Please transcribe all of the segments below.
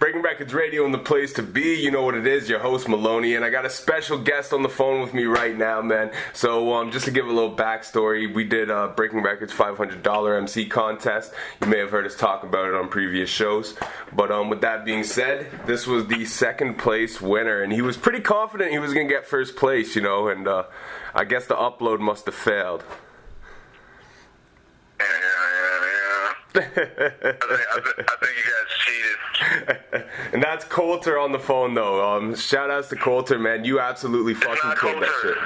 Breaking Records Radio and the place to be. You know what it is, your host Maloney, and I got a special guest on the phone with me right now, man. So just to give a little backstory, we did Breaking Records $500 MC contest. You may have heard us talk about it on previous shows. But with that being said, this was the second place winner, and he was pretty confident he was going to get first place, you know, and I guess the upload must have failed. I think you guys cheated. And that's Coulter on the phone, though. Shout outs to Coulter, man. You absolutely fucking killed that shit.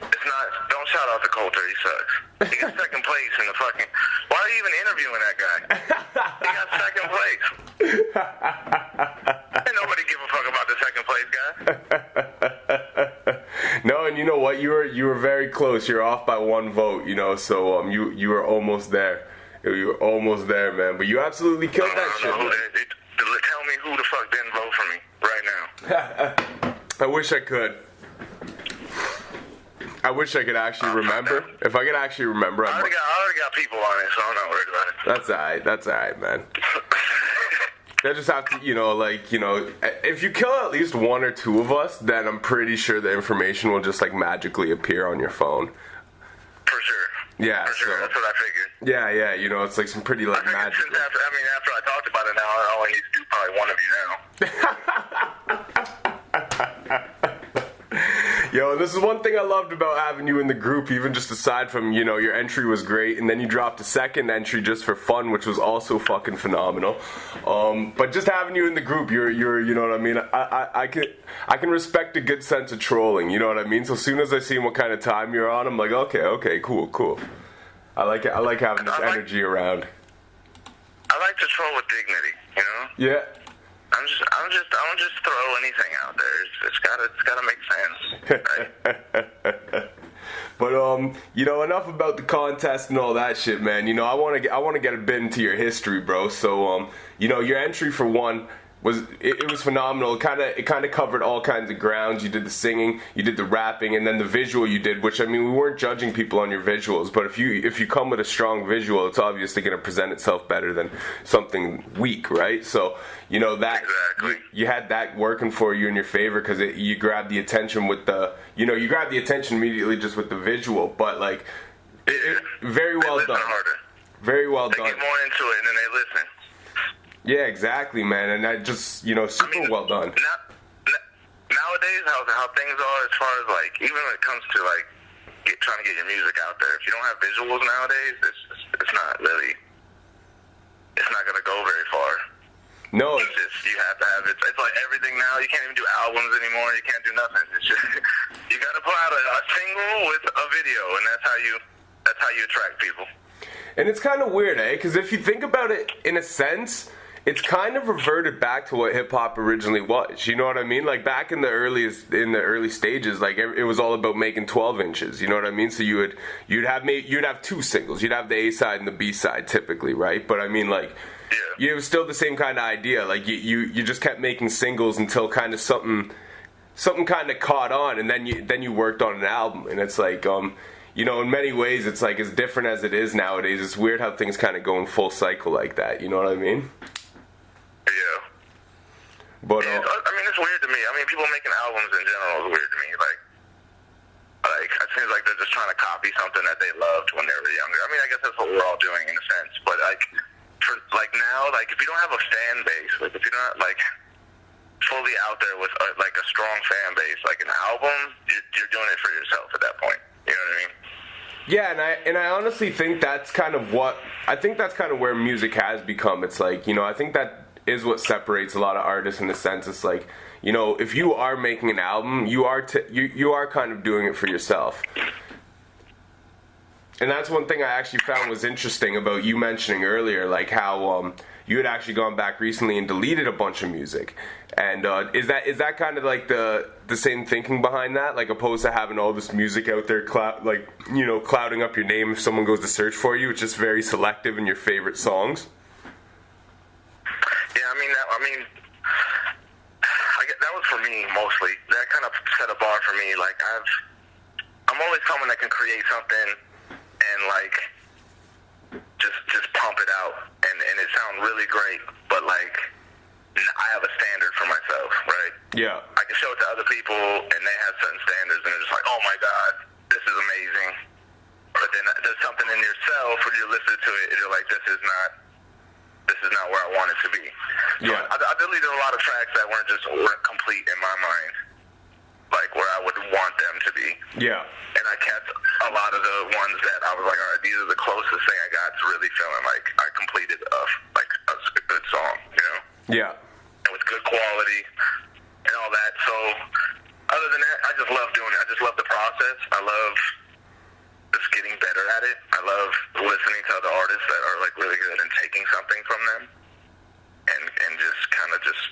It's not. Don't shout out to Coulter. He sucks. He got second place in the fucking. Why are you even interviewing that guy? He got second place. Ain't nobody give a fuck about the second place guy. No, and you know what? You were very close. You're off by one vote. You know, so you were almost there. You were almost there, man. But you absolutely killed that shit. Tell me who the fuck didn't vote for me right now. I wish I could. I wish I could actually remember. If I could actually remember, I already got people on it, so I'm not worried about it. That's alright. That's alright, man. I just have to, if you kill at least one or two of us, then I'm pretty sure the information will just magically appear on your phone. For sure. Yeah, for sure. That's what I figured. Yeah, it's like some pretty magical. After I talked about it now, I only need to do probably one of you now. Yo, this is one thing I loved about having you in the group, even just aside from, your entry was great, and then you dropped a second entry just for fun, which was also fucking phenomenal. But just having you in the group, you're you know what I mean? I can respect a good sense of trolling, you know what I mean? So as soon as I see what kind of time you're on, I'm like, okay, cool. I like it. I like having this energy around. I like to troll with dignity, you know? Yeah. I don't just throw anything out there. It's gotta make sense. Right? But enough about the contest and all that shit, man. I want to get a bit into your history, bro. So your entry for one was phenomenal. It kind of covered all kinds of grounds. You did the singing, you did the rapping, and then the visual you did, which we weren't judging people on your visuals, but if you come with a strong visual, it's obviously going to present itself better than something weak, right? So that exactly. You had that working for you in your favor because you grabbed the attention with the you grabbed the attention immediately just with the visual, but very well done. Harder. Very well done. They get more into it and then they listen. Yeah, exactly, man, and I just, super well done. Nowadays, how things are as far as, even when it comes to, trying to get your music out there, if you don't have visuals nowadays, it's not going to go very far. No. It's just, you have to have it. It's like everything now, you can't even do albums anymore, you can't do nothing. It's just, you got to put out a single with a video, and that's how you attract people. And it's kind of weird, because if you think about it in a sense, it's kind of reverted back to what hip-hop originally was. You know what I mean? Back in the early stages, it was all about making 12 inches. You know what I mean? So you'd have two singles. You'd have the A side and the B side typically, right? But it was still the same kind of idea. You just kept making singles until kind of something kind of caught on, and then you worked on an album. And it's in many ways, it's as different as it is nowadays. It's weird how things kind of go in full cycle like that. You know what I mean? Yeah. But it's weird to me. People making albums in general is weird to me. It seems like they're just trying to copy something that they loved when they were younger. I guess that's what we're all doing in a sense. But now, if you don't have a fan base, if you're not fully out there with a strong fan base, an album, you're doing it for yourself at that point. You know what I mean? Yeah, and I honestly think that's kind of where music has become. It's I think that is what separates a lot of artists in a sense. It's if you are making an album, you are kind of doing it for yourself. And that's one thing I actually found was interesting about you mentioning earlier, how you had actually gone back recently and deleted a bunch of music. And is that kind of the same thinking behind that, opposed to having all this music out there, clouding up your name if someone goes to search for you? It's just very selective in your favorite songs. Yeah, that was for me mostly. That kind of set a bar for me. I'm always someone that can create something and just pump it out and it sound really great, but I have a standard for myself, right? Yeah. I can show it to other people, and they have certain standards, and they're just like, oh my God, this is amazing. But then there's something in yourself when you're listening to it, and you're like, this is not where I want it to be. So Yeah. I deleted a lot of tracks that weren't complete in my mind, like where I would want them to be. Yeah. And I kept a lot of the ones that I was like, all right, these are the closest thing I got to really feeling like I completed a good song, you know? Yeah. And with good quality and all that. So other than that, I just love doing it. I just love the process. I love just getting better at it. I love listening to other artists that are like really good and taking something from them and just kind of just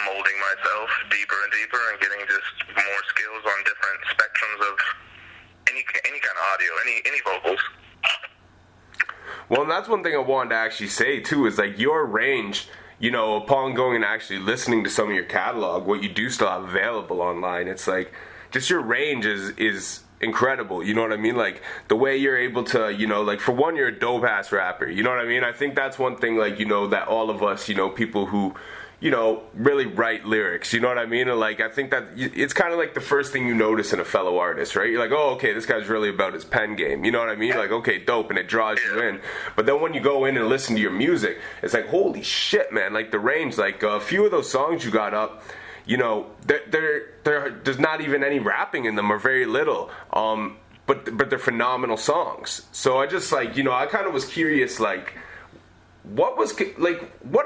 molding myself deeper and deeper and getting just more skills on different spectrums of any kind of audio, any vocals. Well, and that's one thing I wanted to actually say too, is like your range, you know, upon going and actually listening to some of your catalog, what you do still have available online, it's like just your range is incredible, you know what I mean? Like the way you're able to, you know, like for one, you're a dope ass rapper, you know what I mean? I think that's one thing, like, you know, that all of us, you know, people who, you know, really write lyrics, you know what I mean? And like I think that it's kind of like the first thing you notice in a fellow artist, right? You're like, oh, okay, this guy's really about his pen game, you know what I mean? Like, okay, dope, and it draws you in. But then when you go in and listen to your music, it's like, holy shit, man, like the range, like a few of those songs you got up, you know, there's not even any rapping in them, or very little. But they're phenomenal songs. So I just like, you know, I kind of was curious, like, what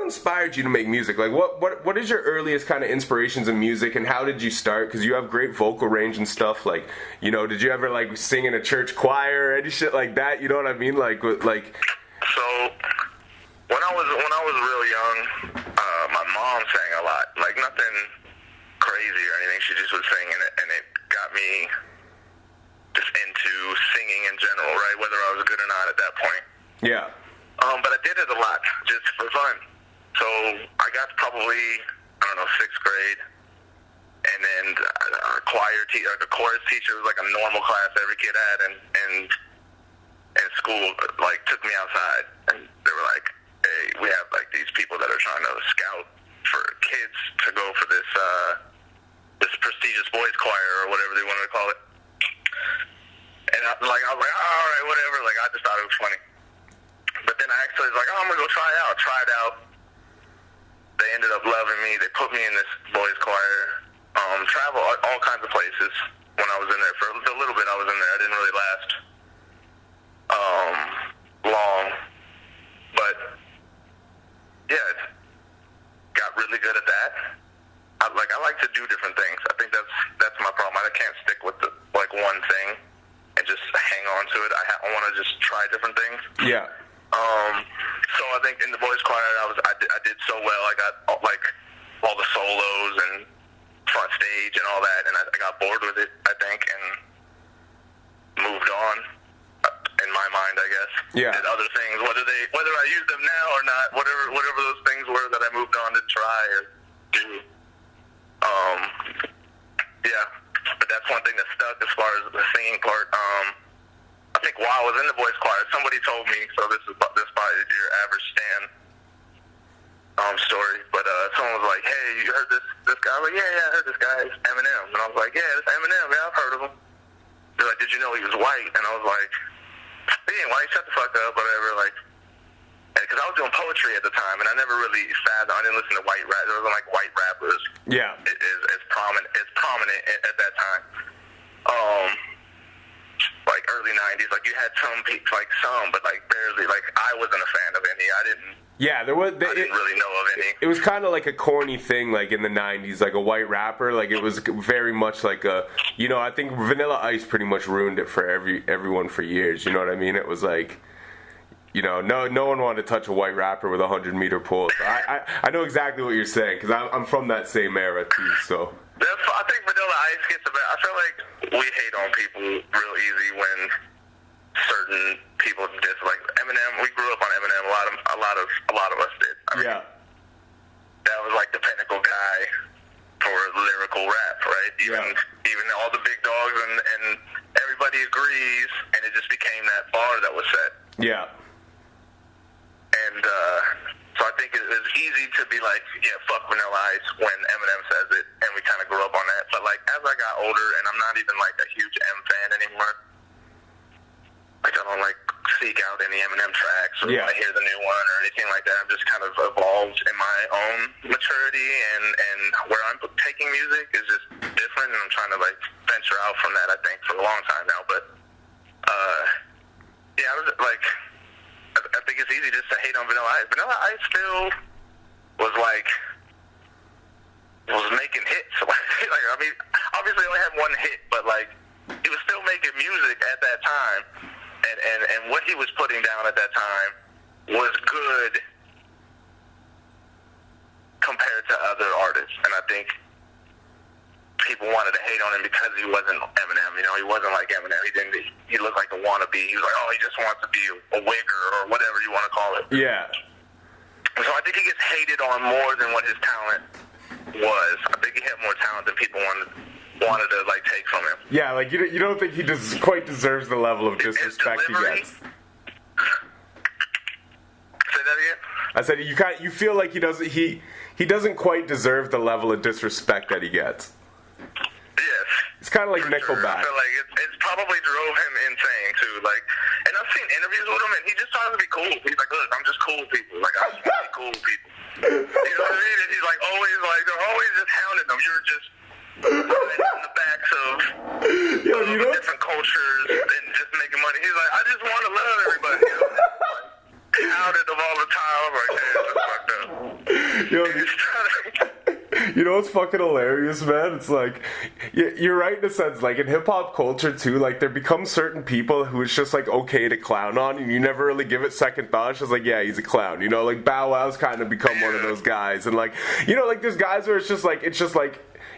inspired you to make music? Like, what is your earliest kind of inspirations in music, and how did you start? Because you have great vocal range and stuff. Like, you know, did you ever like sing in a church choir or any shit like that? You know what I mean? Like. So when I was real young, my mom sang a lot. Like nothing crazy or anything. She just would sing, and it got me just into singing in general, right? Whether I was good or not at that point. Yeah. But I did it a lot just for fun. So I got to probably, I don't know, 6th grade, and then our the chorus teacher was like a normal class every kid had, and school like took me outside, and they were like, hey, we have like these people that are trying to scout for kids to go for this prestigious boys choir or whatever they wanted to call it. And I was like, all right, whatever. Like I just thought it was funny. But then I actually was like, oh, I'm going to go try it out. Tried out. They ended up loving me. They put me in this boys choir. Travel all kinds of places when I was in there. For a little bit I was in there. I didn't really last long. But, yeah, got really good at that. I like to do different things. I think that's my problem. I can't stick with one thing and just hang on to it. I want to just try different things. Yeah. So I think in the boys choir, I did so well. I got like all the solos and front stage and all that, and I got bored with it, I think, and moved on. In my mind, I guess. Yeah. Did other things, whether I use them now or not, whatever those things were that I moved on to try or do. Yeah. But that's one thing that stuck as far as the singing part. I think while I was in the boys choir, somebody told me, so this probably your average Stan story, but someone was like, hey, you heard this guy? I was like, yeah, I heard this guy, it's Eminem. And I was like, yeah, this Eminem, yeah, I've heard of him. They're like, did you know he was white? And I was like, he ain't white, shut the fuck up, whatever, like, because I was doing poetry at the time, and I never really I didn't listen to white rap. There wasn't like white rappers. Yeah. As prominent at that time. Like early 90s, like you had some people, like some, but like barely. Like I wasn't a fan of any. I didn't really know of any. It was kind of like a corny thing, like in the 90s, like a white rapper. Like it was very much like a, you know, I think Vanilla Ice pretty much ruined it for everyone for years. You know what I mean? It was like, you know, no one wanted to touch a white rapper with a 100-meter pole. So I know exactly what you're saying, because I'm from that same era too. So I think Vanilla Ice gets about. I feel like we hate on people real easy when certain people dislike Eminem. We grew up on Eminem. A lot of us did. I mean, yeah. That was like the pinnacle guy for lyrical rap, right? Even all the big dogs and everybody agrees, and it just became that bar that was set. Yeah. And so I think it was easy to be like, yeah, fuck Vanilla Ice when Eminem says it, and we kind of grew up on that. But like as I got older, and I'm not even like a huge M fan anymore. Like I don't like seek out any Eminem tracks or I hear the new one or anything like that. I've just kind of evolved in my own maturity and where I'm taking music is just different, and I'm trying to like venture out from that. I think for a long time now, but yeah, I was like, I think it's easy just to hate on Vanilla Ice. Vanilla Ice still was like making hits. Like I mean, obviously only had one hit, but like he was still making music at that time. And what he was putting down at that time was good compared to other artists. And I think people wanted to hate on him because he wasn't Eminem. You know, he wasn't like Eminem. He looked like a wannabe. He was like, oh, he just wants to be a wigger or whatever you want to call it. Yeah. So I think he gets hated on more than what his talent was. I think he had more talent than people wanted to like take from him. Yeah, like you don't think he quite deserves the level of disrespect he gets. Say that again? I said you feel like he doesn't quite deserve the level of disrespect that he gets. Yes. It's kind of like Nickelback. I feel like it's probably drove him insane too. Like, and I've seen interviews with him, and he just tries to be cool. He's like, look, I'm just cool people. Like, I just want to be cool people. You know what I mean? And he's like always like they're always just hounding him. You're just in the backs of different cultures and just making money. He's like, I just want to love everybody. You know? Hounded them all the time. I'm like, man, that's fucked up. You know what's fucking hilarious, man? It's like, you're right in a sense, like in hip-hop culture too, like there become certain people who it's just like okay to clown on, and you never really give it second thought. It's just like, yeah, he's a clown, you know, like Bow Wow's kind of become one of those guys, and like, you know, like there's guys where it's just like,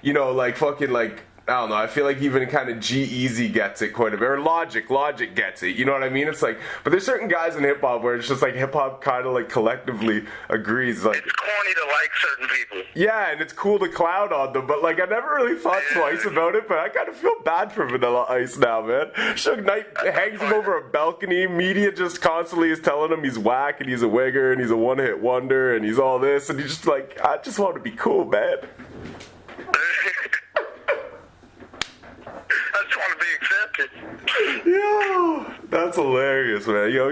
you know, like fucking like, I don't know, I feel like even kind of G-Eazy gets it quite a bit, or Logic gets it, you know what I mean? It's like, but there's certain guys in hip-hop where it's just like hip-hop kind of like collectively agrees, like... It's corny to like certain people. Yeah, and it's cool to clown on them, but like I never really thought twice about it, but I kind of feel bad for Vanilla Ice now, man. Suge Knight hangs him over a balcony, media just constantly is telling him he's whack, and he's a wigger, and he's a one-hit wonder, and he's all this, and he's just like, I just want to be cool, man. Yo, that's hilarious, man. Yo,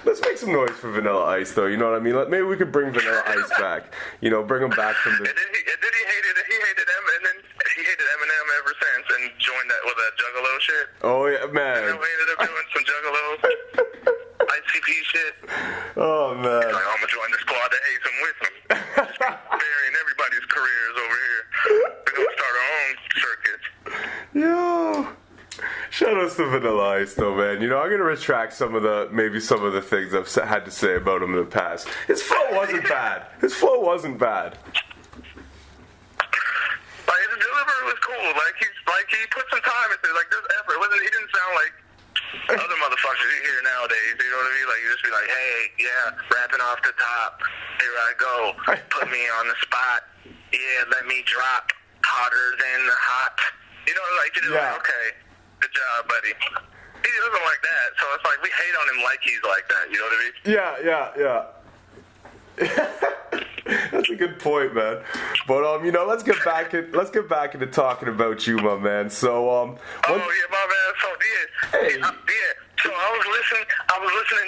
let's make some noise for Vanilla Ice, though. You know what I mean? Maybe we could bring Vanilla Ice back. You know, bring him back from the. And then he hated Eminem ever since, and joined that with that Juggalo shit. Oh yeah, man. And we ended up doing some Juggalo ICP shit. Oh man. He's like, I'm gonna join the squad that hates him with him. Just burying everybody's careers over here. We're gonna start our own circuit. Yo. Shout outs to Vanilla Ice, though, man. You know, I'm gonna retract some of the things I've had to say about him in the past. His flow wasn't bad. Like, his delivery was cool. Like he put some time into it. Like there's effort. He didn't sound like other motherfuckers you hear nowadays. You know what I mean? Like you just be like, hey, yeah, rapping off the top. Here I go. Put me on the spot. Yeah, let me drop hotter than the hot. You know, like you're just like, okay. Good job, buddy. He doesn't like that, so it's like we hate on him like he's like that. You know what I mean? Yeah. That's a good point, man. But you know, let's get back into talking about you, my man. So oh yeah, my man. So hey. So I was listening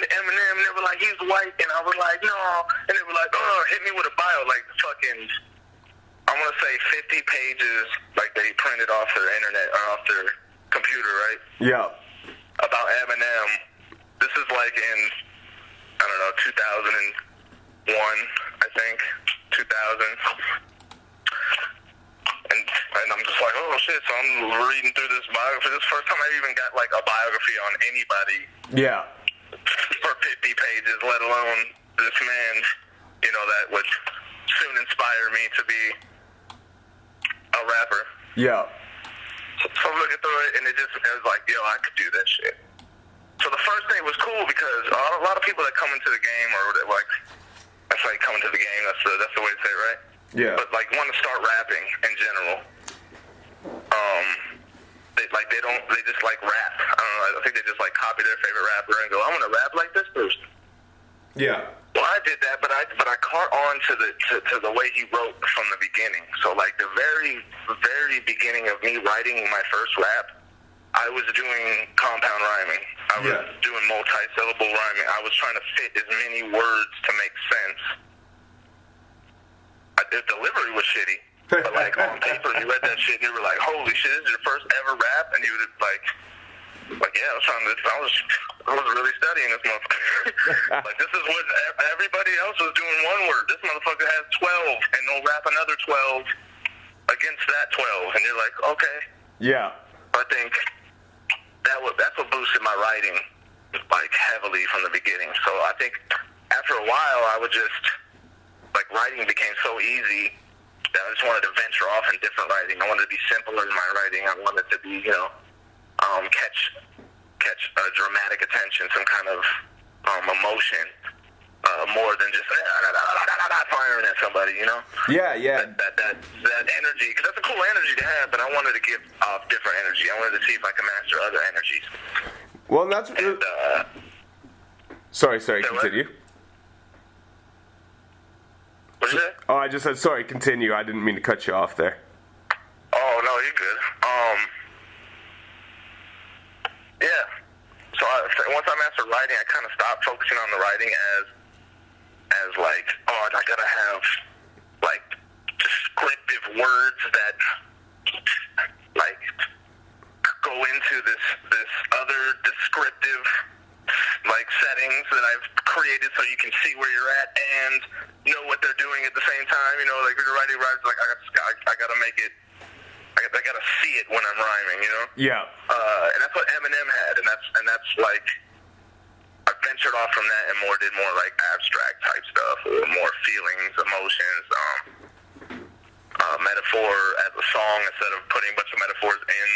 to Eminem, and they were like, he's white, and I was like, no, and they were like, oh, hit me with a bio, like fucking. I want to say 50 pages, like they printed off their internet or off their computer, right? Yeah. About Eminem. This is like in, I don't know, 2001, I think. 2000. And I'm just like, oh shit, so I'm reading through this biography. This is the first time I even got like a biography on anybody. Yeah. For 50 pages, let alone this man, you know, that would soon inspire me to be a rapper. Yeah. So I'm looking through it, and it was like, yo, I could do that shit. So the first thing was cool because a lot of people that come into the game, or like, that's like coming to the game. That's the way to say it, right? Yeah. But like, want to start rapping in general. They just like rap. I don't know. I think they just like copy their favorite rapper and go, I'm gonna rap like this person. Yeah. But I did that, but I caught on to the way he wrote from the beginning. So like the very beginning of me writing my first rap, I was doing compound rhyming. I was doing multi-syllable rhyming. I was trying to fit as many words to make sense. The delivery was shitty, but like on paper, you read that shit and you were like, "Holy shit, this is your first ever rap," and you would like, yeah, I was really studying this motherfucker. Like, this is what everybody else was doing one word. This motherfucker has 12, and they'll rap another 12 against that 12. And you're like, okay. Yeah. I think that's what boosted my writing, like, heavily from the beginning. So I think after a while, I would just, like, writing became so easy that I just wanted to venture off in different writing. I wanted to be simpler in my writing. I wanted to be, catch dramatic attention, some kind of emotion, more than just firing at somebody, you know? Yeah. That energy, because that's a cool energy to have, but I wanted to give off different energy. I wanted to see if I could master other energies. Well, that's... And, sorry, continue. What'd you say? Oh, I just said, sorry, continue. I didn't mean to cut you off there. Oh, no, you're good. Yeah. So once I mastered writing, I kind of stopped focusing on the writing as like, oh, I gotta have like descriptive words that like go into this other descriptive like settings that I've created so you can see where you're at and know what they're doing at the same time. You know, like when you're writing rhymes, like I gotta make it. I gotta see it when I'm rhyming, you know? Yeah. And that's what Eminem had, and that's like, I ventured off from that and did more like abstract type stuff, or more feelings, emotions, metaphor as a song instead of putting a bunch of metaphors in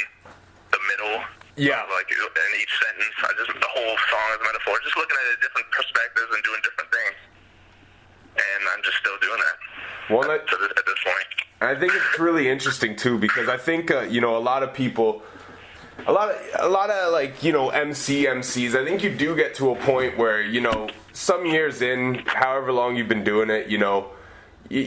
the middle. Yeah. Like in each sentence, the whole song is a metaphor. Just looking at it different perspectives and doing different things. And I'm just still doing that. Well, at this point. I think it's really interesting too, because I think a lot of people, a lot of like MCs. I think you do get to a point where some years in, however long you've been doing it, you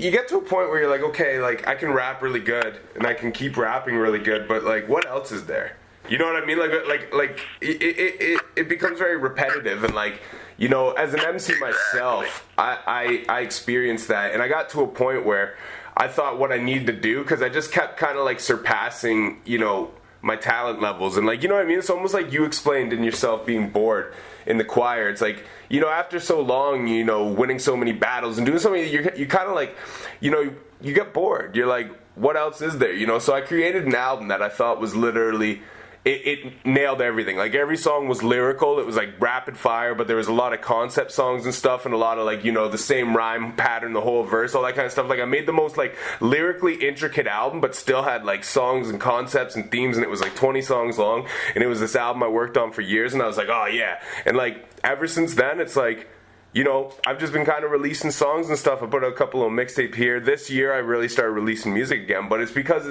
get to a point where you're like, okay, like I can rap really good and I can keep rapping really good, but like what else is there? You know what I mean? Like it becomes very repetitive, and like as an MC myself, I experienced that, and I got to a point where I thought what I needed to do, because I just kept kind of like surpassing, my talent levels. And like, you know what I mean? It's almost like you explained in yourself being bored in the choir. It's like, after so long, winning so many battles and doing so many, you kind of like, you get bored. You're like, what else is there? So I created an album that I thought was literally... It nailed everything. Like every song was lyrical. It was like rapid fire, but there was a lot of concept songs and stuff, and a lot of like the same rhyme pattern, the whole verse, all that kind of stuff. Like I made the most like lyrically intricate album, but still had like songs and concepts and themes, and it was like 20 songs long. And it was this album I worked on for years, and I was like, oh yeah. And like ever since then, it's like, I've just been kind of releasing songs and stuff. I put out a couple of mixtape here. This year, I really started releasing music again, but it's because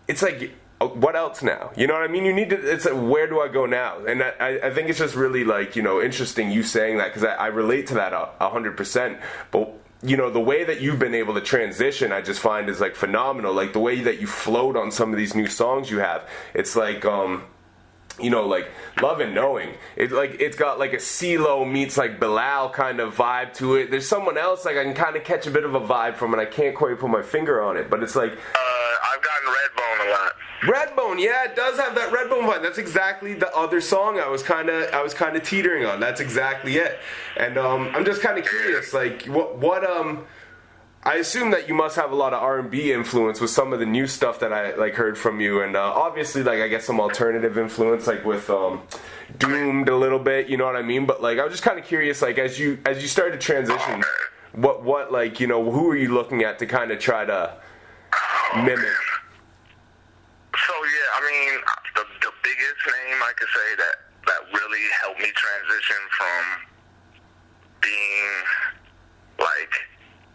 it's like. What else now? You know what I mean? You need to. It's like, where do I go now? And I think it's just really like interesting you saying that, because I relate to that 100%. But the way that you've been able to transition, I just find is like phenomenal. Like the way that you float on some of these new songs you have. It's like like Love and Knowing. It's got like a CeeLo meets like Bilal kind of vibe to it. There's someone else like I can kind of catch a bit of a vibe from, and I can't quite put my finger on it. But it's like I've gotten Redbone a lot. Redbone, yeah, it does have that Redbone vibe. That's exactly the other song I was kind of teetering on. That's exactly it. And I'm just kind of curious, like what I assume that you must have a lot of R&B influence with some of the new stuff that I like heard from you, and obviously like I guess some alternative influence like with Doomed a little bit, you know what I mean? But like I was just kind of curious, like as you started to transition, what like who are you looking at to kind of try to mimic? So yeah, I mean the biggest name I could say that really helped me transition from being like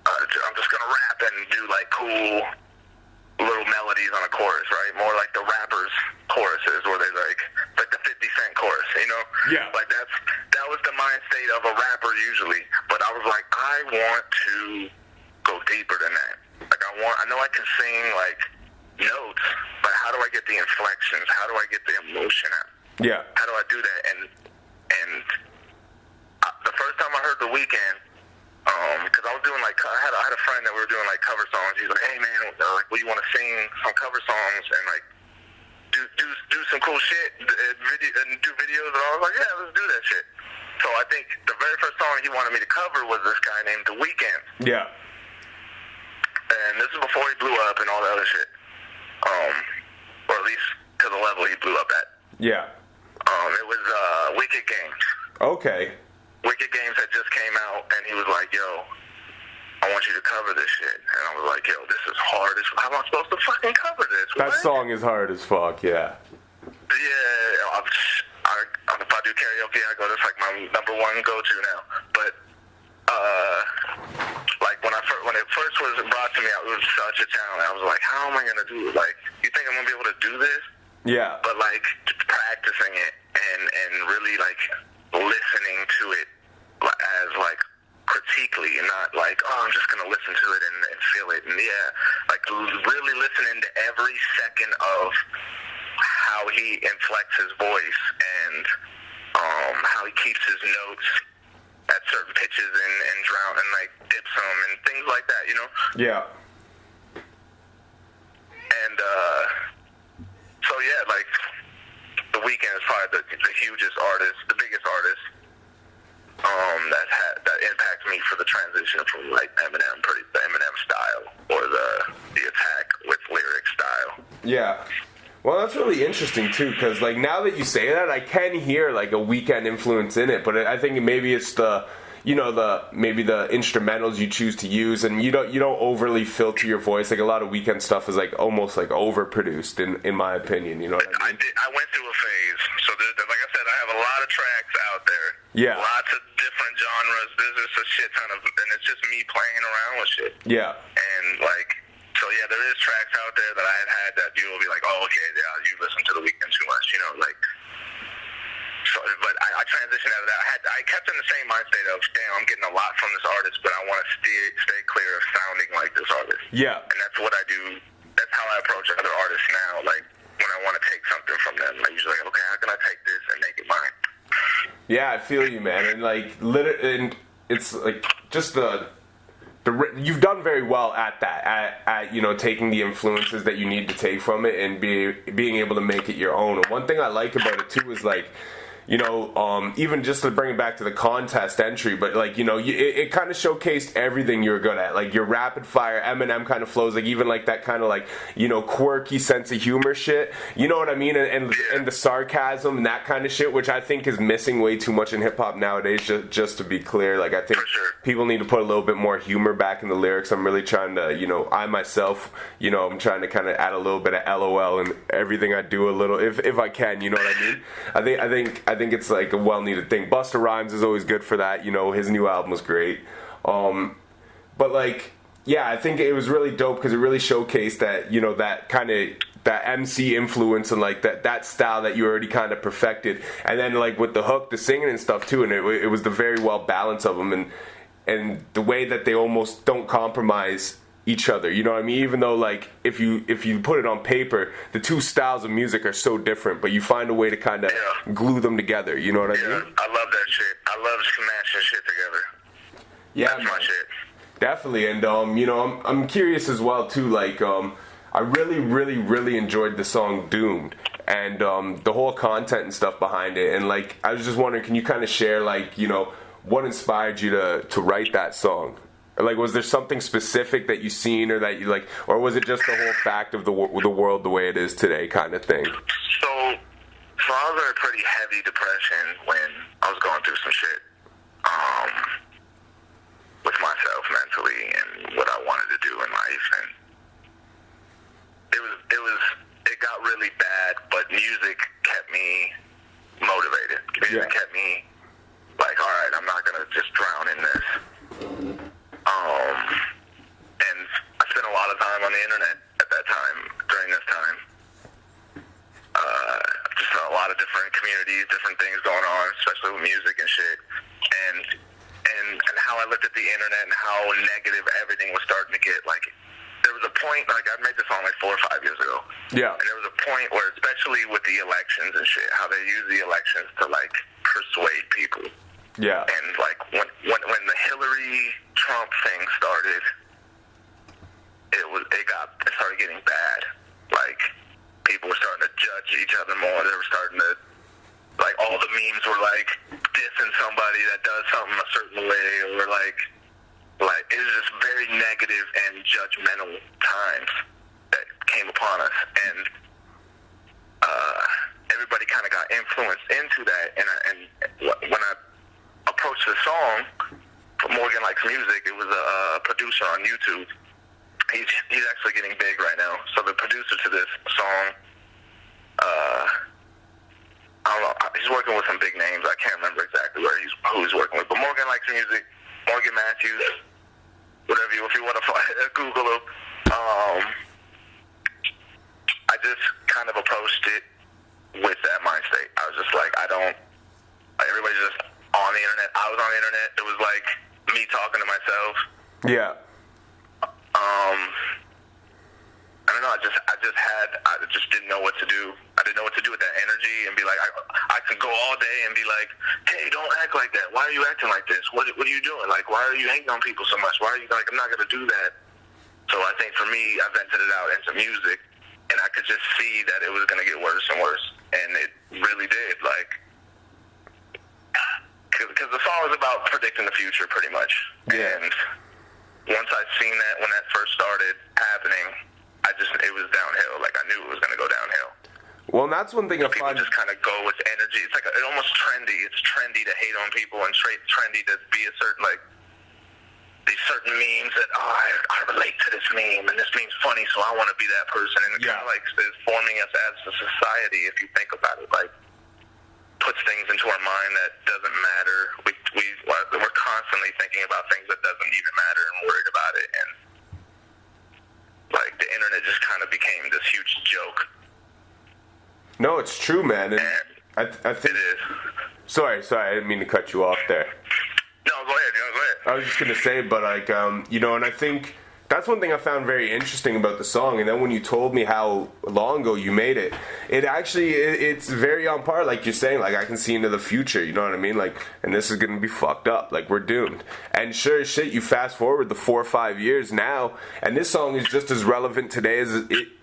I'm just gonna rap and do like cool little melodies on a chorus, right? More like the rappers' choruses, where they like the 50 Cent chorus, Yeah. Like that was the mind state of a rapper usually. But but I was like, I want to go deeper than that. Like, I know I can sing, like, notes, but how do I get the inflections? How do I get the emotion out? Yeah. How do I do that? And the first time I heard The Weeknd, because I was doing, like, I had a friend that we were doing, like, cover songs. He's like, hey, man, like, well, you want to sing some cover songs and, like, do some cool shit and do videos? And I was like, yeah, let's do that shit. So I think the very first song he wanted me to cover was this guy named The Weeknd. Yeah. And this is before he blew up and all the other shit. Or at least to the level he blew up at. Yeah. It was Wicked Games. Okay. Wicked Games had just came out, and he was like, yo, I want you to cover this shit. And I was like, yo, this is hard as fuck. How am I supposed to fucking cover this? That song is hard as fuck, yeah. Yeah, if I do karaoke, I go, that's like my number one go-to now. But, like, when it first was brought to me, it was such a challenge. I was like, how am I going to do it? Like, you think I'm going to be able to do this? Yeah. But, like, practicing it and really, like, listening to it as, like, critically and not like, oh, I'm just going to listen to it and feel it. And, yeah, like, really listening to every second of how he inflects his voice and how he keeps his notes at certain pitches and drown and, like, dips them and things like that, you know? Yeah. And, so, yeah, like, The Weeknd is probably the hugest artist, the biggest artist that impacted me for the transition from, like, the Eminem style or the attack with lyric style. Yeah. Well, that's really interesting, too, because, like, now that you say that, I can hear, like, a Weeknd influence in it, but I think maybe it's maybe the instrumentals you choose to use, and you don't overly filter your voice. Like, a lot of Weeknd stuff is, like, almost, like, overproduced, in my opinion, you know what I mean? I went through a phase, so like I said, I have a lot of tracks out there. Yeah. Lots of different genres. There's just a shit ton of, and it's just me playing around with shit. Yeah. And, like, so, yeah, there is tracks out there that I had that you will be like, oh, okay, yeah, you listen to The Weeknd too much, you know, like. So, but I transitioned out of that. I kept in the same mind state of, damn, I'm getting a lot from this artist, but I want to stay clear of sounding like this artist. Yeah. And that's what I do. That's how I approach other artists now. Like, when I want to take something from them, I usually like, okay, how can I take this and make it mine? Yeah, I feel you, man. And, like, and it's, like, just you've done very well at that, at you know, taking the influences that you need to take from it and being able to make it your own. And one thing I like about it, too, is, like, you know, even just to bring it back to the contest entry, but, like, you know, it kind of showcased everything you were good at. Like, your rapid fire Eminem kind of flows, like, even, like, that kind of, like, you know, quirky sense of humor shit. You know what I mean? And the sarcasm and that kind of shit, which I think is missing way too much in hip-hop nowadays, just to be clear. Like, I think people need to put a little bit more humor back in the lyrics. I'm really trying to, you know, I myself, you know, I'm trying to kind of add a little bit of LOL and everything I do a little, if I can, you know what I mean? I think it's like a well-needed thing. Busta Rhymes is always good for that. You know, his new album was great. But, like, yeah, I think it was really dope because it really showcased that, you know, that kind of, that MC influence and, like, that style that you already kind of perfected. And then, like, with the hook, the singing and stuff, too, and it was the very well balance of them and the way that they almost don't compromise each other, you know what I mean? Even though, like, if you put it on paper, the two styles of music are so different, but you find a way to kind of glue them together, you know what I mean? I love that shit. I love smashing shit together. Yeah, that's my shit. Definitely. And you know, I'm curious as well too, like, I really enjoyed the song Doomed and the whole content and stuff behind it. And, like, I was just wondering, can you kind of share, like, you know, what inspired you to write that song? Like, was there something specific that you seen or that you, like, or was it just the whole fact of the world the way it is today kind of thing? So I was in a pretty heavy depression when I was going through some shit with myself mentally and what I wanted to do in life, and it got really bad, but music kept me motivated. Music kept me like, all right, I'm not gonna just drown in this. And I spent a lot of time on the internet at that time, during this time. Just a lot of different communities, different things going on, especially with music and shit. And how I looked at the internet and how negative everything was starting to get. Like, there was a point, like, I made this song like 4 or 5 years ago. Yeah. And there was a point where, especially with the elections and shit, how they use the elections to, like, persuade people. Yeah. And, like, when the Hillary Trump thing started, it started getting bad. Like, people were starting to judge each other more. They were starting to, like, all the memes were, like, dissing somebody that does something a certain way, or, like it was just very negative and judgmental times that came upon us, and everybody kind of got influenced into that. And when I approached the song, Morgan Likes Music, it was a producer on YouTube. He's actually getting big right now. So the producer to this song, I don't know, he's working with some big names. I can't remember exactly who he's working with. But Morgan Likes Music, Morgan Matthews, whatever if you want to Google him. I just kind of approached it with that mind state. I was just like, everybody's just on the internet. I was on the internet. It was like me talking to myself. Yeah. I don't know. I just didn't know what to do. I didn't know what to do with that energy and be like, I could go all day and be like, hey, don't act like that. Why are you acting like this? What are you doing? Like, why are you hating on people so much? Why are you like, I'm not going to do that. So I think for me, I vented it out into music, and I could just see that it was going to get worse and worse. And it really did. Like, because the song was about predicting the future pretty much. Yeah. And once I'd seen that, when that first started happening, it was downhill. Like, I knew it was going to go downhill. Well, and that's one thing I people find. Just kind of go with energy. It's like it almost trendy. It's trendy to hate on people, and trendy to be a certain, like, these certain memes that, I relate to this meme, and this meme's funny, so I want to be that person. And it kind of like is forming us as a society, if you think about it. Like, puts things into our mind that doesn't matter. We're constantly thinking about things that doesn't even matter and worried about it. And like, the internet just kind of became this huge joke. No, it's true, man. And I think it is. Sorry, I didn't mean to cut you off there. No, go ahead. I was just gonna say, but like, and I think that's one thing I found very interesting about the song. And then when you told me how long ago you made it, it's very on par. Like you're saying, like, I can see into the future. You know what I mean? Like, and this is gonna be fucked up. Like, we're doomed. And sure as shit, you fast forward the 4 or 5 years now, and this song is just as relevant today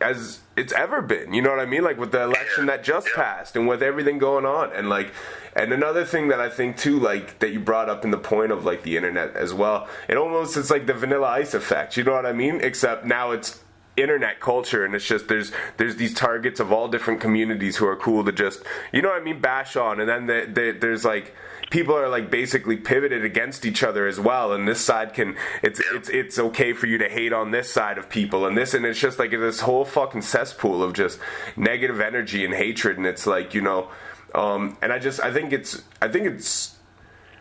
as it's ever been. You know what I mean? Like, with the election that just passed, and with everything going on, and like. And another thing that I think too, like, that you brought up in the point of like the internet as well, it's like the Vanilla Ice effect, you know what I mean? Except now it's internet culture, and it's just there's these targets of all different communities who are cool to just, you know what I mean, bash on, and then there's like people are like basically pivoted against each other as well, and this side it's okay for you to hate on this side of people, and it's just like this whole fucking cesspool of just negative energy and hatred, and it's like, you know. And I think it's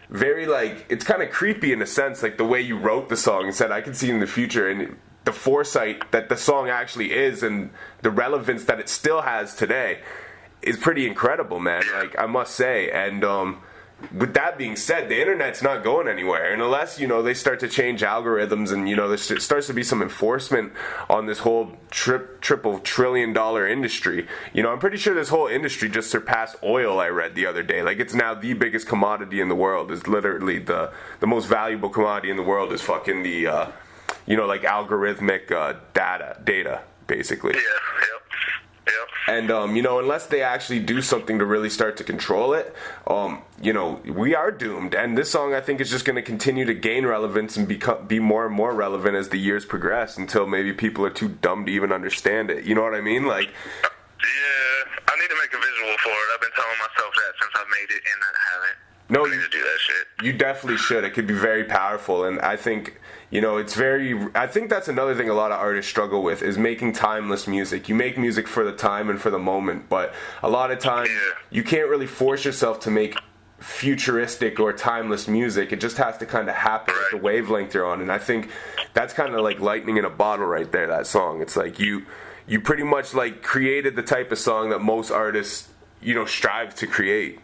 very, like, it's kind of creepy in a sense, like the way you wrote the song and said, I can see in the future, and the foresight that the song actually is, and the relevance that it still has today is pretty incredible, man. Like, I must say. And with that being said, the internet's not going anywhere, and unless, you know, they start to change algorithms, and, you know, there starts to be some enforcement on this whole triple trillion dollar industry. You know, I'm pretty sure this whole industry just surpassed oil. I read the other day, like, it's now the biggest commodity in the world. Is literally the most valuable commodity in the world is fucking the you know, like, algorithmic data basically. Yep. And, you know, unless they actually do something to really start to control it, you know, we are doomed. And this song, I think, is just going to continue to gain relevance and be more and more relevant as the years progress, until maybe people are too dumb to even understand it. You know what I mean? Like, yeah, I need to make a visual for it. I've been telling myself that since I made it, and I haven't. No, I need to do that shit. You definitely should. It could be very powerful, and I think, you know, I think that's another thing a lot of artists struggle with, is making timeless music. You make music for the time and for the moment, but a lot of times you can't really force yourself to make futuristic or timeless music. It just has to kind of happen at the wavelength you're on, and I think that's kind of like lightning in a bottle right there, that song. It's like you pretty much, like, created the type of song that most artists, you know, strive to create.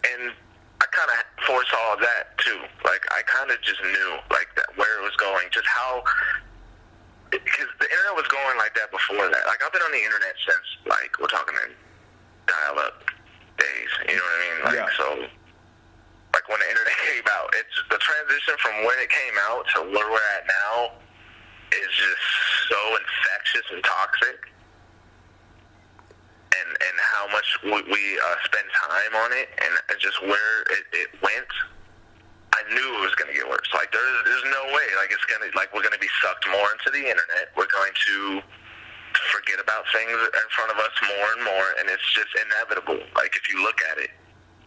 And I kind of foresaw that too. Like, I kind of just knew, like, that where it was going, just how, because the internet was going like that before that. Like, I've been on the internet since, like, we're talking in dial-up days, you know what I mean? Like, so, like, when the internet came out, it's the transition from when it came out to where we're at now is just so infectious and toxic. And how much we spend time on it, and just where it went, I knew it was going to get worse. Like, there's no way. Like, we're going to be sucked more into the internet. We're going to forget about things in front of us more and more, and it's just inevitable. Like, if you look at it,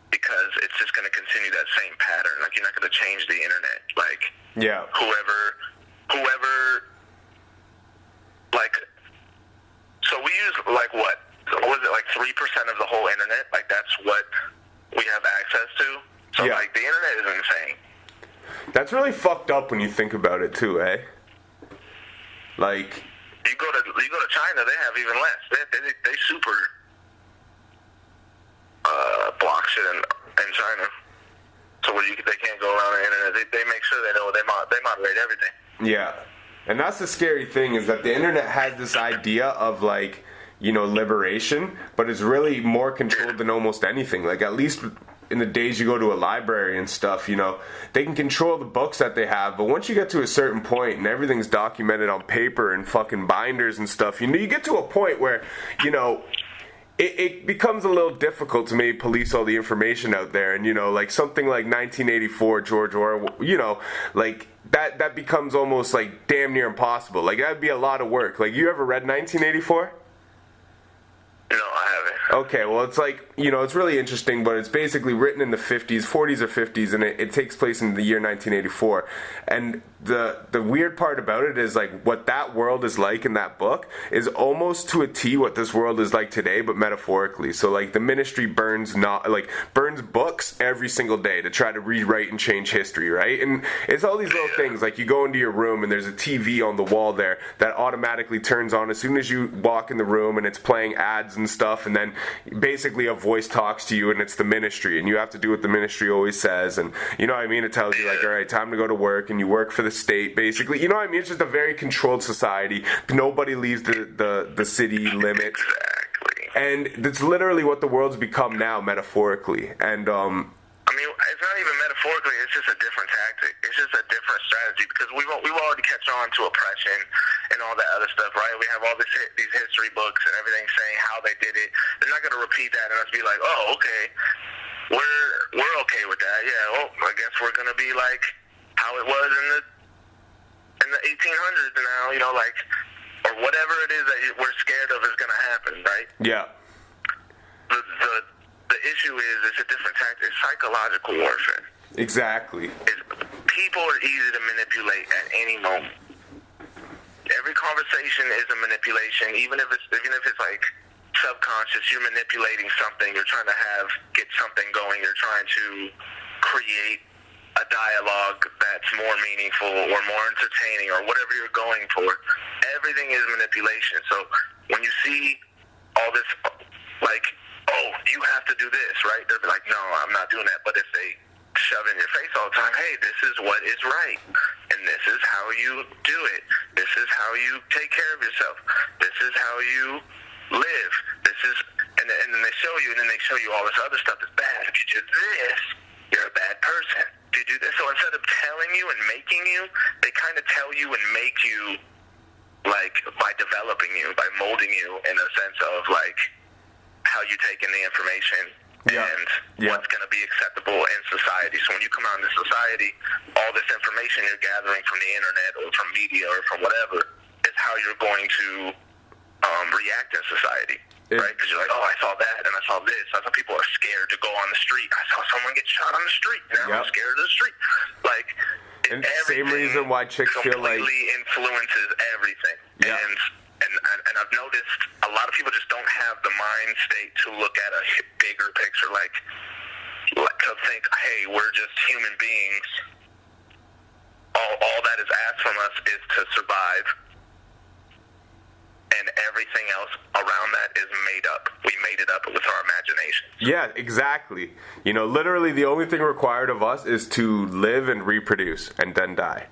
because it's just going to continue that same pattern. Like, you're not going to change the internet. Like, whoever, like, so we use, like, what? Was it like 3% of the whole internet? Like, that's what we have access to? So, like, the internet is insane. That's really fucked up when you think about it, too, eh? Like, you go to China, they have even less. They super block shit in China. So where they can't go around the internet. They make sure they know they moderate everything. Yeah. And that's the scary thing, is that the internet has this idea of, like, you know, liberation, but it's really more controlled than almost anything. Like, at least in the days you go to a library and stuff, you know, they can control the books that they have, but once you get to a certain point and everything's documented on paper and fucking binders and stuff, you know, you get to a point where, you know, it becomes a little difficult to maybe police all the information out there. And, you know, like something like 1984, George Orwell, you know, like that becomes almost like damn near impossible. Like, that'd be a lot of work. Like, you ever read 1984? No, I haven't. Okay, well, it's like, you know, it's really interesting, but it's basically written in the 40s or 50s, and it takes place in the year 1984. And the weird part about it is, like, what that world is like in that book is almost to a T what this world is like today, but metaphorically. So, like, the ministry burns books every single day to try to rewrite and change history, right? And it's all these little things, like, you go into your room and there's a TV on the wall there that automatically turns on as soon as you walk in the room, and it's playing ads and stuff, and then basically a voice talks to you, and it's the ministry, and you have to do what the ministry always says. And you know what I mean, it tells you, like, all right, time to go to work, and you work for the state, basically. You know what I mean? It's just a very controlled society. Nobody leaves the city limits. Exactly. And that's literally what the world's become now, metaphorically. And I mean, it's not even metaphorically. It's just a different tactic. It's just a different strategy, because we've already catch on to oppression and all that other stuff, right? We have all these history books and everything saying how they did it. They're not going to repeat that and us be like, oh, okay, we're okay with that. Yeah, well, I guess we're going to be like how it was in the 1800s now, you know, like, or whatever it is that we're scared of is going to happen, right? yeah. The issue is it's a different tactic. It's psychological warfare. Exactly. People are easy to manipulate at any moment. Every conversation is a manipulation, even if it's like subconscious. You're manipulating something. You're trying to get something going. You're trying to create a dialogue that's more meaningful or more entertaining or whatever you're going for. Everything is manipulation. So when you see all this, like, oh, you have to do this, right? They'll be like, no, I'm not doing that. But if they shove in your face all the time, hey, this is what is right, and this is how you do it. This is how you take care of yourself. This is how you live. This is, and then they show you, and then they show you all this other stuff that's bad. If you do this, you're a bad person. If you do this, so instead of telling you and making you, they kind of tell you and make you, like, by developing you, by molding you in a sense of, like, how you take in the information and what's going to be acceptable in society. So when you come out into society, all this information you're gathering from the internet or from media or from whatever is how you're going to react in society, right? Because you're like, oh, I saw that and I saw this. I saw people are scared to go on the street. I saw someone get shot on the street. Now I'm scared of the street. Like, and same reason why chicks feel like completely influences everything. Yeah. And I've noticed a lot of people just don't have the mind state to look at a bigger picture, like to think, hey, we're just human beings. All that is asked from us is to survive and everything else around that is made up. We made it up with our imagination. Yeah, exactly. You know, literally the only thing required of us is to live and reproduce and then die.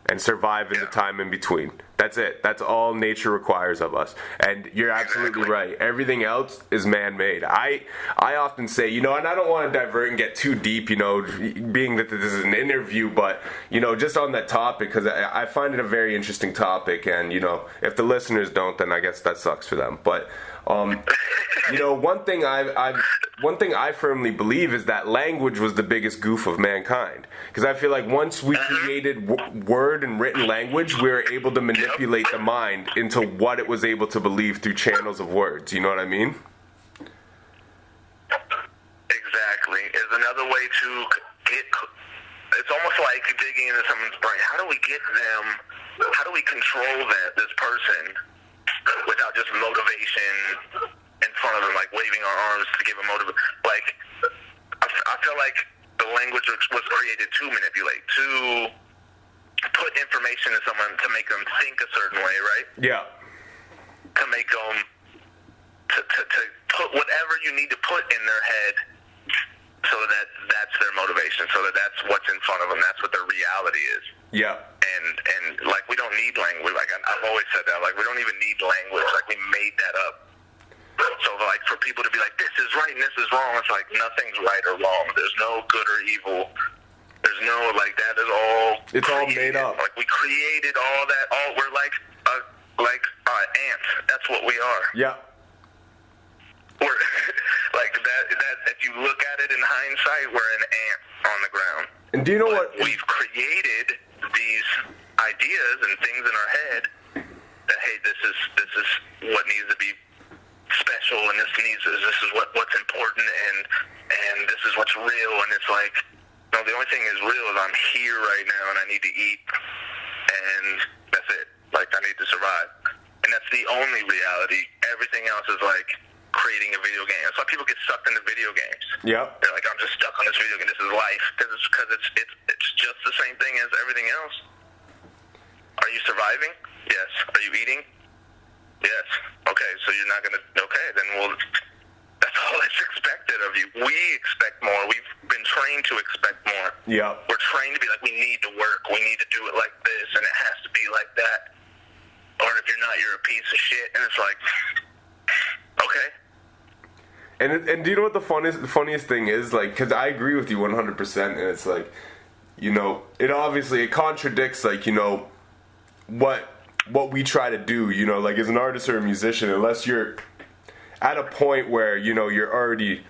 And survive in the time in between. That's it. That's all nature requires of us. And you're absolutely right. Everything else is man-made. I often say, you know, and I don't want to divert and get too deep, you know, being that this is an interview, but, you know, just on that topic, because I find it a very interesting topic, and, you know, if the listeners don't, then I guess that sucks for them. But, you know, one thing I firmly believe is that language was the biggest goof of mankind. Because I feel like once we created word and written language, we were able to manipulate the mind into what it was able to believe through channels of words. You know what I mean? Exactly. Is another way to get. It's almost like digging into someone's brain. How do we get them? How do we control this person without just motivation in front of them, like waving our arms to give a motivation? Like, I feel like the language was created to manipulate, to put information to someone to make them think a certain way, right? Yeah. To make them, to put whatever you need to put in their head so that that's their motivation, so that that's what's in front of them, that's what their reality is. Yeah. And like, we don't need language. Like, I've always said that. Like, we don't even need language. Like, we made that up. So, like, for people to be like, this is right and this is wrong, it's like, nothing's right or wrong. There's no good or evil. There's no, like, that is all It's created. All made up. Like, we created all that. We're like ants. That's what we are. Yeah. We're, like, that, if you look at it in hindsight, we're an ant on the ground. And do you know what? We've created these ideas and things in our head that, hey, this is what needs to be special, and this is what's important, and this is what's real. And it's like, no, the only thing is real is I'm here right now and I need to eat, and that's it. Like, I need to survive, and that's the only reality. Everything else is like creating a video game. That's why people get sucked into video games. Yeah. They're like, I'm just stuck on this video game. This is life, because it's just the same thing as everything else. Are you surviving? Yes. Are you eating? Yes. Okay, so you're not going to... Okay, then that's all that's expected of you. We expect more. We've been trained to expect more. Yeah. We're trained to be like, we need to work. We need to do it like this, and it has to be like that. Or if you're not, you're a piece of shit. And it's like, okay. And do you know what the funniest thing is? Like, because I agree with you 100%, and it's like, you know, it contradicts, like, you know, what we try to do, you know, like, as an artist or a musician, unless you're at a point where, you know, you're already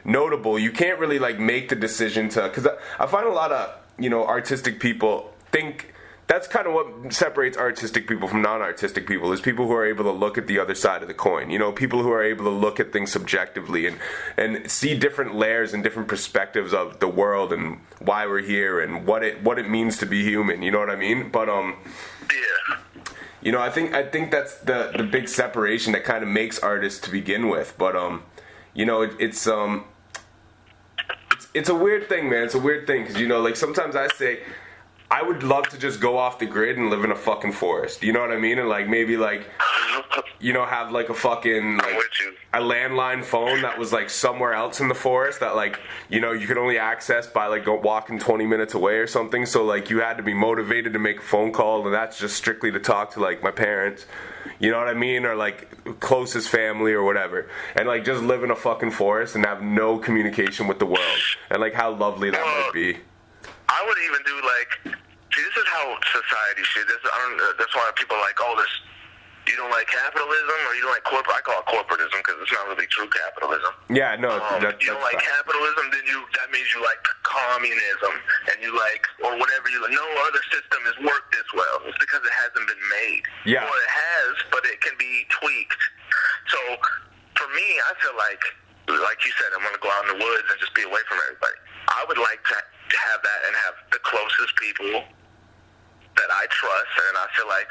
notable, you can't really, like, make the decision to, because I find a lot of, you know, artistic people think, that's kind of what separates artistic people from non-artistic people, is people who are able to look at the other side of the coin. You know, people who are able to look at things subjectively and see different layers and different perspectives of the world and why we're here and what it means to be human. You know what I mean? But yeah. You know, I think that's the big separation that kind of makes artists to begin with. But you know, it's a weird thing, man. It's a weird thing, because, you know, like, sometimes I say, I would love to just go off the grid and live in a fucking forest. You know what I mean? And, like, maybe, like, you know, have, like, a fucking, like, a landline phone that was, like, somewhere else in the forest that, like, you know, you could only access by, like, walking 20 minutes away or something. So, like, you had to be motivated to make a phone call, and that's just strictly to talk to, like, my parents. You know what I mean? Or, like, closest family or whatever. And, like, just live in a fucking forest and have no communication with the world. And, like, how lovely that might be. I would even do, like, see, this is how society shit. That's why people are like, oh, this, you don't like capitalism, or you don't like corporate. I call it corporatism because it's not really true capitalism. Yeah, no. You don't like capitalism, then that means you like communism, and you like, or whatever. You like, no other system has worked this well. It's because it hasn't been made. Yeah. Or it has, but it can be tweaked. So for me, I feel like you said, I'm going to go out in the woods and just be away from everybody. I would like to have that and have the closest people that I trust and I feel like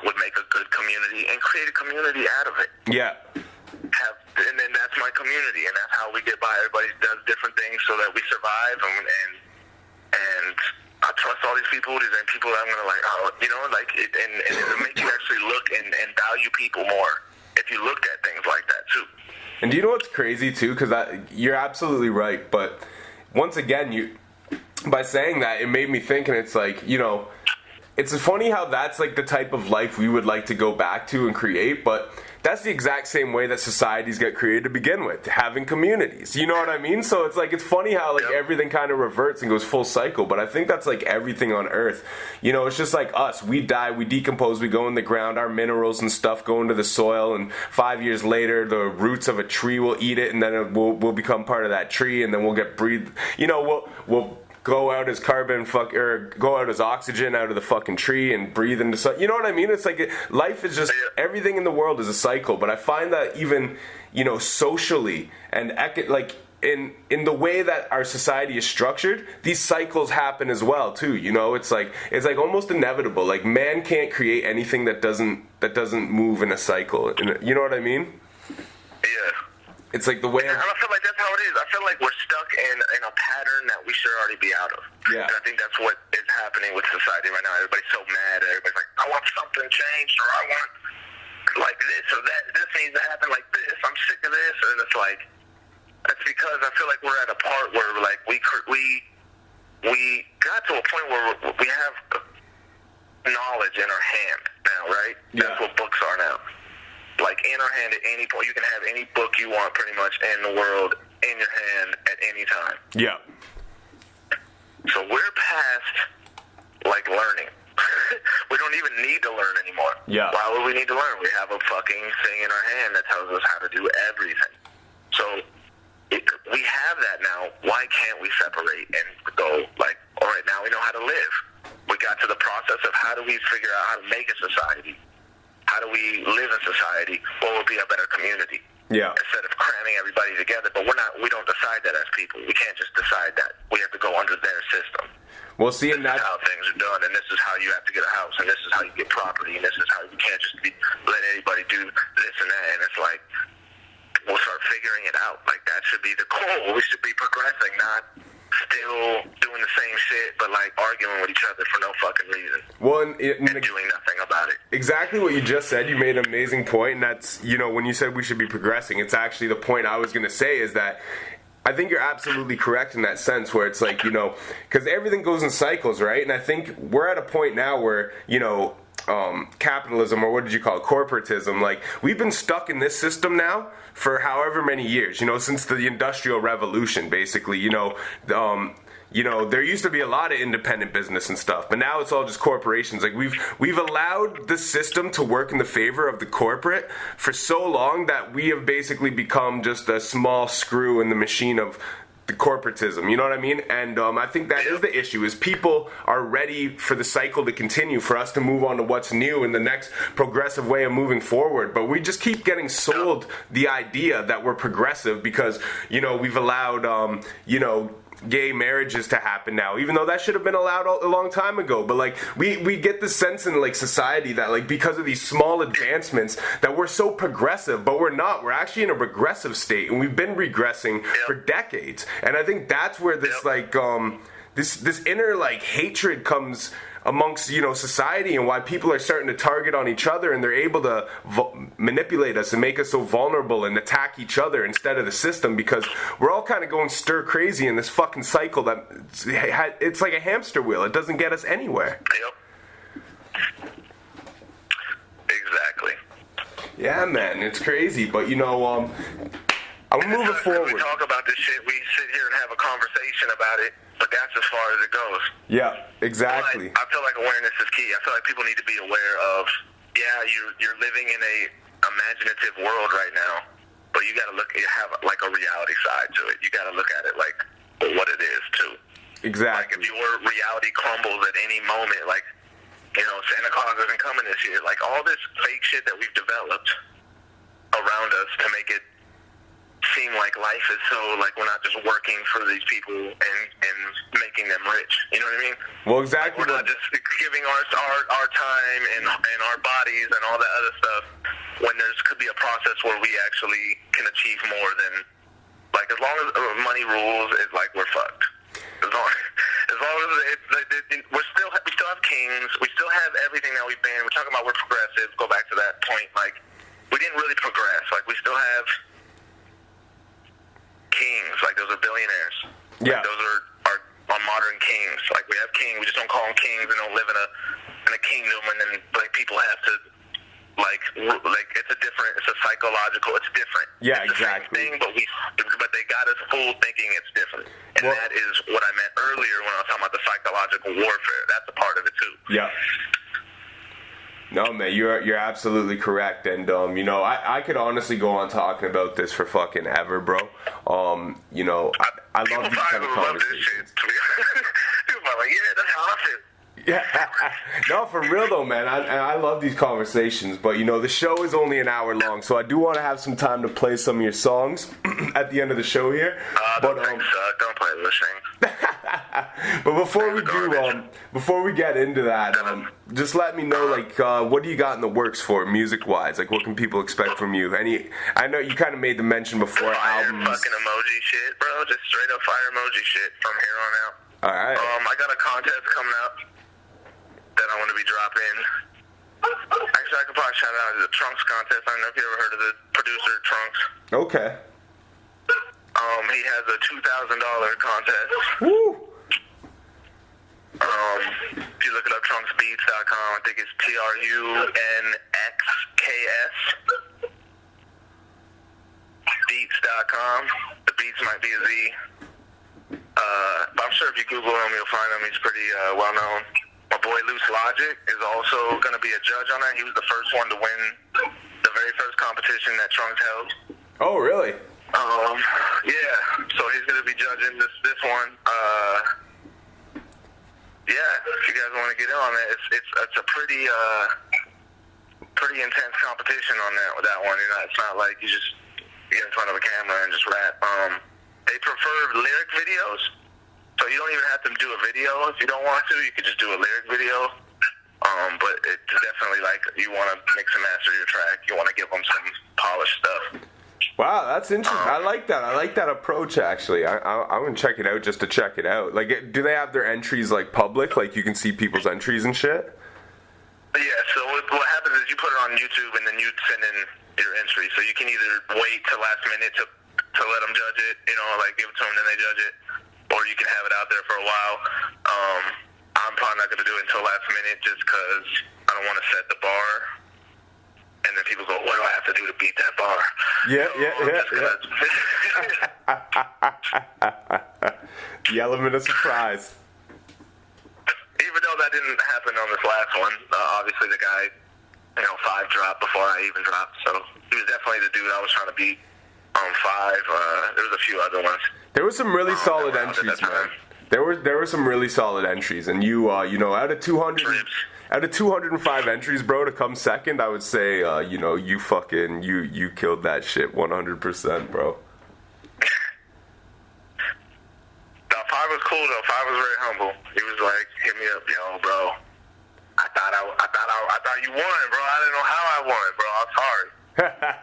would make a good community and create a community out of it. Yeah. And then that's my community, and that's how we get by. Everybody does different things so that we survive, and I trust all these people. These ain't people that I'm gonna like, you know, like, and it'll make you actually look and value people more if you looked at things like that too. And do you know what's crazy too? Because you're absolutely right. But once again, by saying that, it made me think, and it's like, you know, it's funny how that's like the type of life we would like to go back to and create, but that's the exact same way that societies get created to begin with, having communities. You know what I mean? So it's like, it's funny how like everything kind of reverts and goes full cycle, but I think that's like everything on Earth. You know, it's just like us. We die, we decompose, we go in the ground, our minerals and stuff go into the soil, and 5 years later, the roots of a tree will eat it, and then we'll become part of that tree, and then we'll get breathed. You know, we'll go out as carbon, or go out as oxygen out of the fucking tree and breathe into sun. You know what I mean? It's like life is just, everything in the world is a cycle. But I find that even, you know, socially and like in the way that our society is structured, these cycles happen as well too. You know, it's like almost inevitable. Like man can't create anything that doesn't move in a cycle. You know what I mean? Yeah. It's like the way. I feel like that's how it is. I feel like we're stuck in a pattern that we should already be out of. Yeah. And I think that's what is happening with society right now. Everybody's so mad. Everybody's like, I want something changed, or I want like this or that. This needs to happen like this. I'm sick of this. And it's like, that's because I feel like we're at a part where like we got to a point where we have knowledge in our hand now, right? Yeah. That's what books are now. Like in our hand at any point, you can have any book you want pretty much in the world in your hand at any time. Yeah. So we're past like learning. We don't even need to learn anymore. Yeah. Why would we need to learn? We have a fucking thing in our hand that tells us how to do everything. So we have that now. Why can't we separate and go like, all right, now we know how to live. We got to the process of how do we figure out how to make a society. How do we live in society? What would be a better community? Yeah. Instead of cramming everybody together, but we don't decide that as people. We can't just decide that. We have to go under their system. Well, see, and this that's is how things are done, and this is how you have to get a house, and this is how you get property, and this is how you can't just let anybody do this and that. And it's like, we'll start figuring it out. Like, that should be the goal. We should be progressing, not still doing the same shit, but like arguing with each other for no fucking reason. Well, and doing nothing about it. Exactly what you just said. You made an amazing point, and that's, you know, when you said we should be progressing, it's actually the point I was going to say is that I think you're absolutely correct in that sense where it's like, you know, because everything goes in cycles, right? And I think we're at a point now where, you know, capitalism, or what did you call it, corporatism, like we've been stuck in this system now for however many years, you know, since the Industrial Revolution, basically, you know, there used to be a lot of independent business and stuff, but now it's all just corporations. Like we've allowed the system to work in the favor of the corporate for so long that we have basically become just a small screw in the machine of the corporatism, you know what I mean? And I think that is the issue, is people are ready for the cycle to continue, for us to move on to what's new and the next progressive way of moving forward. But we just keep getting sold the idea that we're progressive because, you know, we've allowed, gay marriages to happen now, even though that should have been allowed a long time ago. But like we get the sense in like society that like because of these small advancements that we're so progressive, but we're not. We're actually in a regressive state, and we've been regressing for decades. And I think that's where this like this inner like hatred comes amongst, you know, society, and why people are starting to target on each other, and they're able to manipulate us and make us so vulnerable and attack each other instead of the system, because we're all kind of going stir crazy in this fucking cycle that it's like a hamster wheel. It doesn't get us anywhere. Yep. Exactly. Yeah, man, it's crazy, but you know, I'm moving forward. We talk about this shit, we sit here and have a conversation about it, but that's as far as it goes. Yeah, exactly. But I feel like awareness is key. I feel like people need to be aware of, you're living in a imaginative world right now, but you got to have like a reality side to it. You got to look at it like what it is too. Exactly. Like if your reality crumbles at any moment, like, you know, Santa Claus isn't coming this year. Like all this fake shit that we've developed around us to make it seem like life is so, like, we're not just working for these people and making them rich. You know what I mean? Well, exactly. Like we're not just giving our time and our bodies and all that other stuff, when there could be a process where we actually can achieve more than, like, as long as money rules, it's like we're fucked. As long as things. We still have everything that we've been. We're talking about we're progressive. Go back to that point. Like, we didn't really progress. Like, we still have kings. Like, those are billionaires. Yeah. Like, those are modern kings. Like, we have kings. We just don't call them kings. We don't live in a kingdom, and then like people have to like it's a psychological. It's different. Yeah, it's exactly. The same thing, but they got us fooled thinking it's different, and that is what I meant earlier when I was talking about the psychological warfare. That's a part of it too. Yeah. No, man, you're absolutely correct, and you know, I could honestly go on talking about this for fucking ever, bro. You know, I love these kind of conversations. People are like, yeah, that's how I feel. Yeah, no, for real though, man. I love these conversations, but you know, the show is only an hour long, so I do want to have some time to play some of your songs at the end of the show here. But don't play listening. But before we get into that, just let me know, like, what do you got in the works for music-wise? Like, what can people expect from you? I know you kind of made the mention before albums. Fucking emoji shit, bro. Just straight up fire emoji shit from here on out. All right. I got a contest coming up that I want to be dropping. Actually, I could probably shout out the Trunks contest. I don't know if you ever heard of the producer Trunks. Okay. He has a $2,000 contest. Woo! If you look it up, TrunksBeats.com, I think it's TRUNXKS. Beats.com. The Beats might be a Z. But I'm sure if you Google him, you'll find him. He's pretty well known. My boy Loose Logic is also going to be a judge on that. He was the first one to win the very first competition that Trunks held. Oh, really? Yeah. So he's going to be judging this one. Yeah. If you guys want to get in on that, it's a pretty intense competition on that one. You know, it's not like you just get in front of a camera and just rap. They prefer lyric videos. So you don't even have to do a video if you don't want to. You could just do a lyric video. But it's definitely like you want to mix and master your track. You want to give them some polished stuff. Wow, that's interesting. I like that. I like that approach, actually. I'm going to check it out just to check it out. Like, do they have their entries, like, public? Like, you can see people's entries and shit? Yeah, so what happens is you put it on YouTube, and then you send in your entry. So you can either wait till last minute to let them judge it, you know, like give it to them, then they judge it. Or you can have it out there for a while. I'm probably not going to do it until last minute just because I don't want to set the bar. And then people go, what do I have to do to beat that bar? The element of surprise. Even though that didn't happen on this last one, obviously the guy, 5 dropped before I even dropped. So he was definitely the dude I was trying to beat on 5. There was a few other ones. There were some really solid entries, man. There were some really solid entries, and you out of 200. Out of 205 entries, bro, to come second, I would say, you killed that shit 100%, bro. No, 5 was cool though. 5 was very humble. He was like, "Hit me up, yo, bro. I thought you won, bro. I didn't know how I won, bro. I'm sorry."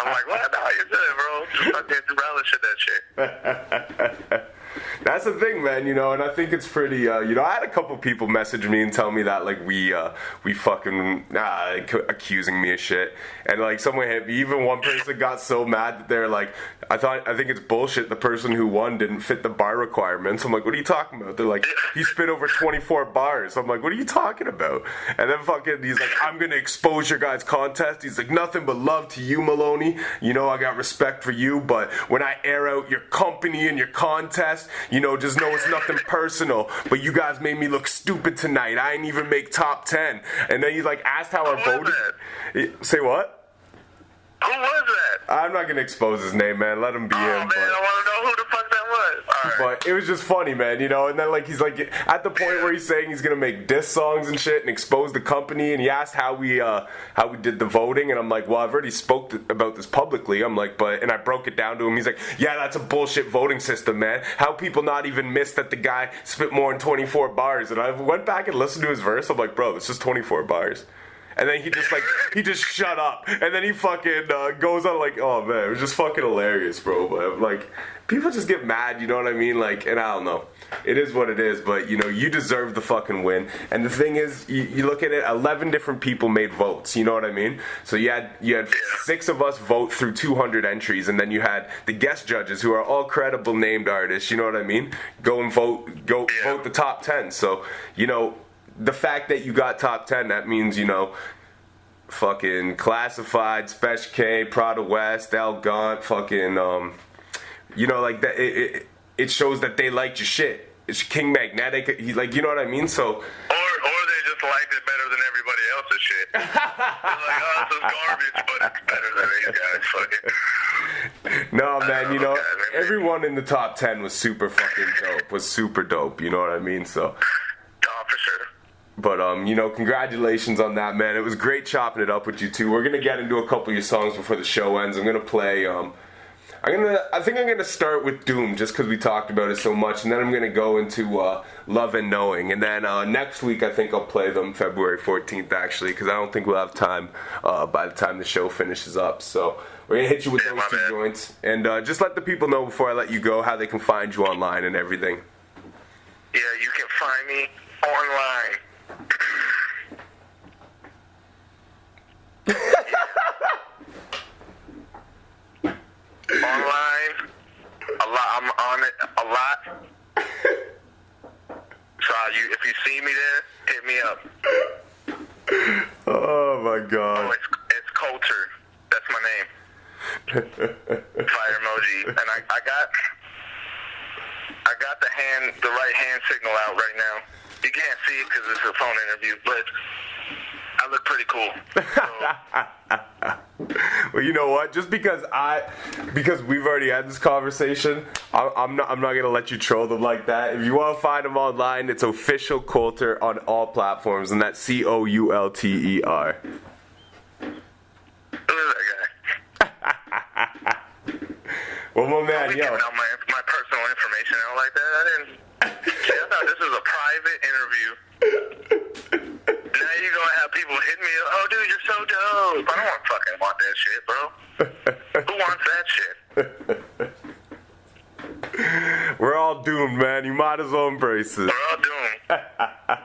I'm like, "What? No, you did it, bro. Just fucking relish in that shit." That's the thing, man, and I think it's pretty, I had a couple people message me and tell me that, like, we fucking, accusing me of shit, and, like, even one person got so mad that they're like, I think it's bullshit, the person who won didn't fit the bar requirements. I'm like, what are you talking about? They're like, he spit over 24 bars. I'm like, what are you talking about? And then fucking, he's like, I'm gonna expose your guys' contest. He's like, nothing but love to you, Maloney. I got respect for you, but when I air out your company and your contest, just know it's nothing personal, but you guys made me look stupid tonight. I didn't even make top 10. And then he's like, asked how I voted. Say what? Who was that? I'm not gonna expose his name, man. Let him be him. Man, I want to know who the fuck that was. All right. But it was just funny, man, And then, like, he's like at the point where he's saying he's gonna make diss songs and shit and expose the company. And he asked how we did the voting, and I'm like, well, I've already spoke about this publicly. I'm like, and I broke it down to him. He's like, yeah, that's a bullshit voting system, man. How people not even miss that the guy spit more than 24 bars? And I went back and listened to his verse. I'm like, bro, this is 24 bars. and then he just shut up, and then he fucking goes on like, oh man, it was just fucking hilarious, bro. But like, people just get mad, you know what I mean? Like, and I don't know. It is what it is, but, you know, you deserve the fucking win. And the thing is, you look at it, 11 different people made votes, you know what I mean? So you had 6 of us vote through 200 entries, and then you had the guest judges, who are all credible named artists, you know what I mean? Go and vote the top 10. So, you know, the fact that you got top 10, that means, you know, fucking Classified, Spesh K, Prada West, Al Gaunt, fucking, you know, like that. It shows that they liked your shit. It's King Magnetic. He's like, you know what I mean? So, or they just liked it better than everybody else's shit. They're like, oh, this is garbage, but it's better than these guys. Fuck it. No, man, you know, everyone in the top 10 was super fucking dope. Was super dope. You know what I mean? So, oh, for sure. But you know, congratulations on that, man. It was great chopping it up with you two. We're gonna get into a couple of your songs before the show ends. I'm gonna play. I think I'm gonna start with Doom just because we talked about it so much, and then I'm gonna go into Love and Knowing, and then next week I think I'll play them February 14th actually, because I don't think we'll have time by the time the show finishes up. So we're gonna hit you with those two joints, and just let the people know before I let you go how they can find you online and everything. Yeah, you can find me online. Online, a lot. I'm on it a lot. So if you see me there, hit me up. Oh my god. Oh, it's Coulter. That's my name. Fire emoji, and I got the right hand signal out right now. You can't see it because it's a phone interview, but I look pretty cool. So. Well, you know what? Just because we've already had this conversation, I'm not gonna let you troll them like that. If you want to find them online, it's official Coulter on all platforms, and that's Coulter. Who is that guy? Well, my man, giving out my personal information out like that. I didn't. See, I thought this was a private interview. Now you're gonna have people hit me up. Oh, dude, you're so dope. I don't want that shit, bro. Who wants that shit? We're all doomed, man. You might as well embrace it. We're all doomed.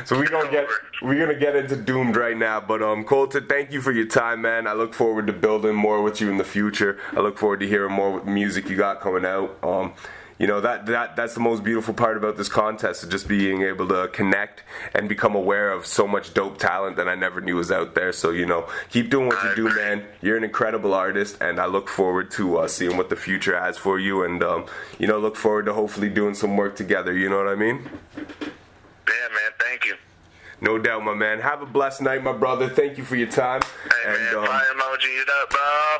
So we're gonna get into Doomed right now, but Coulter, thank you for your time, man. I look forward to building more with you in the future. I look forward to hearing more music you got coming out. You know, that's the most beautiful part about this contest, is just being able to connect and become aware of so much dope talent that I never knew was out there. So, you know, keep doing what you do, man. You're an incredible artist, and I look forward to seeing what the future has for you, and, you know, look forward to hopefully doing some work together, you know what I mean? Yeah, man, thank you. No doubt, my man. Have a blessed night, my brother. Thank you for your time. Hey, man, fire emoji it up, bro.